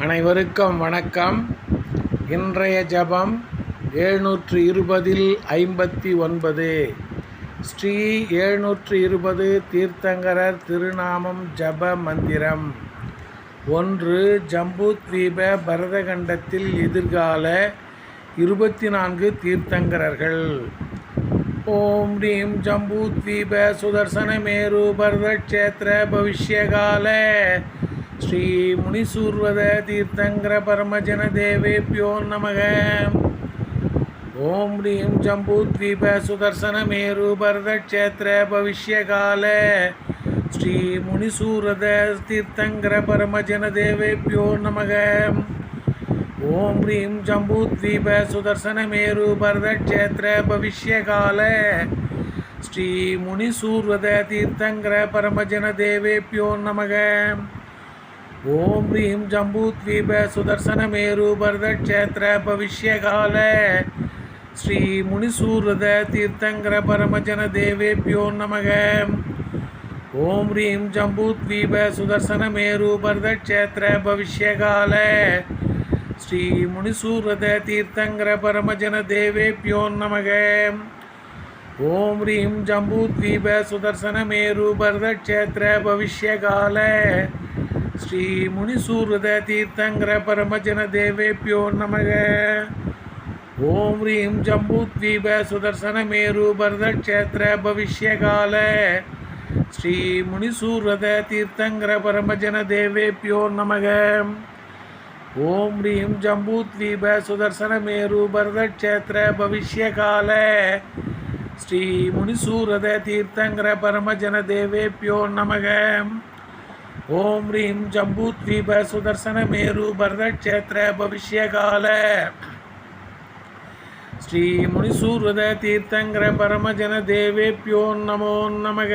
அனைவருக்கும் வணக்கம். இன்றைய ஜபம் 720 59. ஸ்ரீ 720 தீர்த்தங்கரர் திருநாமம் ஜப மந்திரம். 1. ஜம்பூத்வீப பரதகண்டத்தில் எதிர்கால 24 தீர்த்தங்கரர்கள். ஓம் ரீம் ஜம்பூத்வீப சுதர்சனமேரு பரதக்ஷேத்திர பவிஷ்யகால ஸ்ரீ முனிசூர்வத தீர்த்தங்கர பரமஜன தேவேப்யோ நமக. ஓம் ரீம் ஜம்பூத்வீப சுதர்சனமேரு பரதக்ஷேத்திர பவிஷ்யகால ஸ்ரீ முனிசூர்வத தீர்த்தங்கர பரமஜன தேவேப்யோ நமக. ஓம் ரீம் ஜம்பூத்வீப சுதர்சனமேரு பரதக்ஷேத்திர பவிஷ்யகால ஸ்ரீ முனிசூர்வத தீர்த்தங்கர பரமஜன தேவேப்யோ நமக. ஓம் ரீம் ஜம்பூத்வீப சுதர்சனமேரு பரதக்ஷேத்திர பவிஷ்யகால ஸ்ரீ முனிசூர்வத தீர்த்தங்கர பரமஜன தேவேப்யோ நமக. ஓம் ரீம் ஜம்பூத்வீப சுதர்சனமேரு பரதக்ஷேத்திர பவிஷ்யகால ஸ்ரீ முனிசூர்வத தீர்த்தங்கர பரமஜன தேவேப்யோ நமக. ஓம் ரீம் ஜம்பூத்வீப சுதர்சனமேரு பரதக்ஷேத்திர பவிஷ்யகால ஸ்ரீ முனிசூர்வத தீர்த்தங்கர பரமஜன தேவேப்யோ நமக. ஓம் ரீம் ஜம்பூத்வீப சுதர்சனமேரு பரதக்ஷேத்திர பவிஷ்யகால ஸ்ரீ முனிசூர்வத தீர்த்தங்கர பரமஜன தேவேப்யோ நமக. ஓம் ரீம் ஜம்பூத்வீப சுதர்சனமேரு பரதக்ஷேத்திர பவிஷ்யகால ஸ்ரீ முனிசூர்வத தீர்த்தங்கர பரமஜன தேவேப்யோ நமக. ஓம் ரீம் ஜம்பூத்வீப சுதர்சனமேரு பரதக்ஷேத்திர பவிஷ்யகால ஸ்ரீ முனிசூர்வத தீர்த்தங்கர பரமஜன தேவேப்யோ நமோ நமக.